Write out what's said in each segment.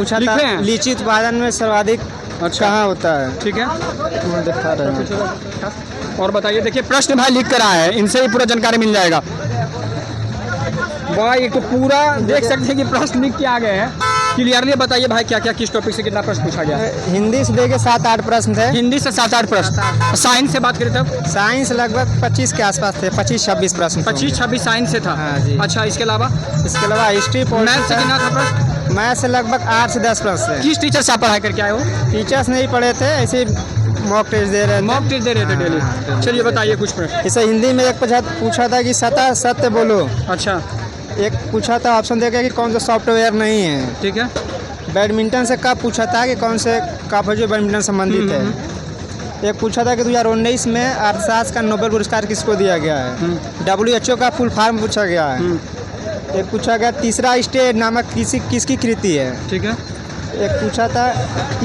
पूछा लिखे था हैं? लीची उत्पादन में सर्वाधिक अच्छा कहाँ होता है। ठीक है। वो दिखा रहे हैं। और बताइए, देखिए प्रश्न भाई लिख कर आए हैं, इनसे ही पूरा जानकारी मिल जाएगा। भाई तो पूरा देख सकते हैं कि प्रश्न लिख के आ गए हैं। क्लियरली बताइए भाई, क्या क्या किस टॉपिक से कितना प्रश्न पूछा गया है? हिंदी से देके 7-8 प्रश्न थे। हिंदी से 7-8 प्रश्न। साइंस से बात करें तब साइंस लगभग 25 के आसपास थे, 25-26 प्रश्न थे। 25-26 साइंस से था। हाँ जी। अच्छा, इसके अलावा इसके अलावा हिस्ट्री मैथ से कितना था प्रश्न? मैथ से लगभग 8 से 10 प्रश्न थे। किस टीचर से आप पढ़ाई करके आए हो? टीचर्स नहीं पढ़े थे, ऐसे मॉक टेस्ट दे रहे थे। मॉक टेस्ट दे रहे थे डेली। चलिए बताइए कुछ प्रश्न। इसे हिंदी में एक पूछा था कि सत्य बोलो। अच्छा एक पूछा था ऑप्शन देकर कि कौन सा सॉफ्टवेयर नहीं है। ठीक है। बैडमिंटन से कप पूछा था कि कौन से कप है जो बैडमिंटन संबंधित है। एक पूछा था कि 2019 में अर्थशास्त्र का नोबेल पुरस्कार किसको दिया गया है। WHO का फुल फॉर्म पूछा गया है। एक पूछा गया तीसरा स्टेज नामक किसकी कृति है। ठीक है। एक पूछा था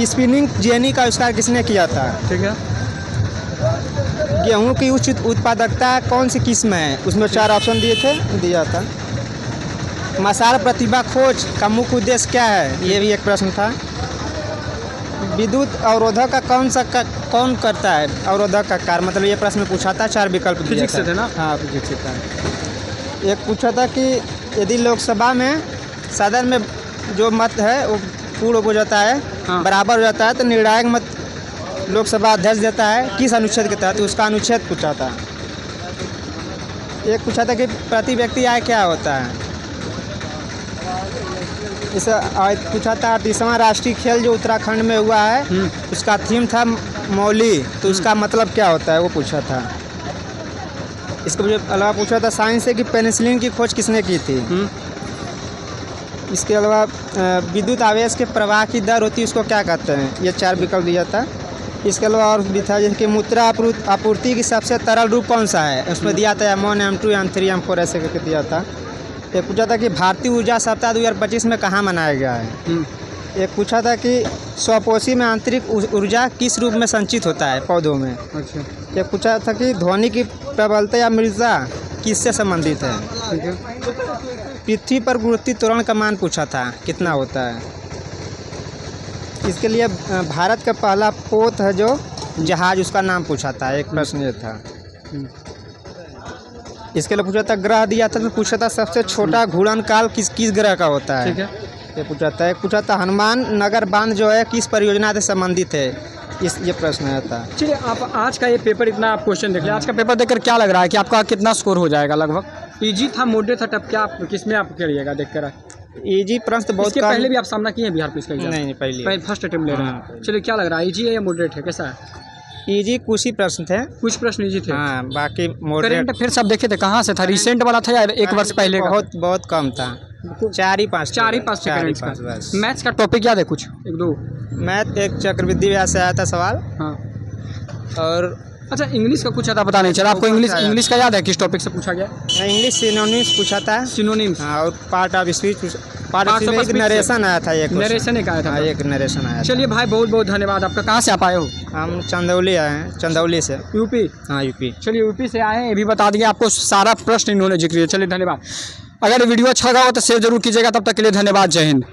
स्पिनिंग जेनी का आविष्कार किसने किया था। ठीक है। गेहूं की उच्च उत्पादकता कौन सी किस्म है, उसमें 4 ऑप्शन दिया था। मसाल प्रतिभा खोज का मुख्य उद्देश्य क्या है, ये भी एक प्रश्न था। विद्युत अवरोधक का कौन करता है अवरोधक का कार्य, मतलब ये प्रश्न पूछा था। 4 विकल्प दिए फिजिक्स से थे ना? हाँ फिजिक्स से था। एक पूछा था कि यदि लोकसभा में सदन में जो मत है वो पूर्ण हो जाता है, हाँ। बराबर हो जाता है, तो निर्णायक मत लोकसभा अध्यक्ष देता है किस अनुच्छेद के तहत, उसका अनुच्छेद पूछा था। एक पूछा था कि प्रति व्यक्ति आय क्या होता है। इसे पूछा था 38वां राष्ट्रीय खेल जो उत्तराखंड में हुआ है, उसका थीम था मौली, तो उसका मतलब क्या होता है वो पूछा था। इसके अलावा पूछा था साइंस से कि पेनिसिलिन की खोज किसने की थी। इसके अलावा विद्युत आवेश के प्रवाह की दर होती है उसको क्या कहते हैं, ये 4 विकल्प दिया था। इसके अलावा और भी था जैसे कि मुद्रा आपूर्ति की सबसे तरल रूप कौन सा है, उसमें दिया था M1 M2 M3 M4 ऐसे करके दिया था। एक पूछा था कि भारतीय ऊर्जा सप्ताह 2025 में कहाँ मनाया गया है। एक पूछा था कि स्वपोषी में आंतरिक ऊर्जा किस रूप में संचित होता है पौधों में। अच्छा। एक पूछा था कि ध्वनि की प्रबलता या मृदुता किससे संबंधित है। ठीक है। पृथ्वी पर गुरुत्वीय त्वरण का मान पूछा था कितना होता है। इसके लिए भारत का पहला पोत है जो जहाज, उसका नाम पूछा था। एक प्रश्न ये था। इसके लिए पूछा था ग्रह दिया था, तो पूछा था सबसे छोटा घूर्णन काल किस ग्रह का होता है। ठीक है। ये पूछा था। एक पूछा था हनुमान नगर बांध जो है किस परियोजना से संबंधित है, ये प्रश्न आया था। चलिए, आप आज का ये पेपर इतना आप क्वेश्चन देख लिया, आज का पेपर देखकर क्या लग रहा है कि आपका कितना स्कोर हो जाएगा लगभग? इजी था, मॉडरेट था, टफ, क्या आप किस में आप करिएगा देखकर? इजी प्रश्न तो बहुत इसके पहले भी आप सामना किए हैं बिहार पुलिस का एग्जाम? नहीं पहले फर्स्ट अटेम्प्ट ले रहे हैं। चलिए, क्या लग रहा है, इजी है या मॉडरेट है, कैसा है? इजी कुछ ही प्रश्न थे, कुछ प्रश्न इजी थे। हाँ, बाकी करंट अफेयर्स आप देखे थे कहाँ से था, रिसेंट वाला था या 1 वर्ष पहले का? बहुत कम था, 4-5 बस। मैथ्स का टॉपिक याद है कुछ 1-2? मैथ एक चक्रवृद्धि व्यास से आया था सवाल। हाँ। और अच्छा, इंग्लिश का कुछ आता पता नहीं चला आपको? इंग्लिश का याद है किस टॉपिक से पूछा गया? इंग्लिश सिनोनिम्स पूछा था। सिनोनिम्स, हाँ, और पार्ट ऑफ स्पीच नरेशन आया था। नरेशन एक आया था। एक नरेशन आया। चलिए भाई, बहुत बहुत धन्यवाद आपका। कहाँ से आप आए हो? हम चंदौली आए हैं, चंदौली से। यूपी? हाँ, यूपी। चलिए, यूपी से आए हैं, ये भी बता दिए आपको, सारा प्रश्न इन्होंने जिक्र किया। चलिए धन्यवाद। अगर वीडियो अच्छा लगा हो तो शेयर जरूर कीजिएगा। तब तक के लिए धन्यवाद। जय हिंद।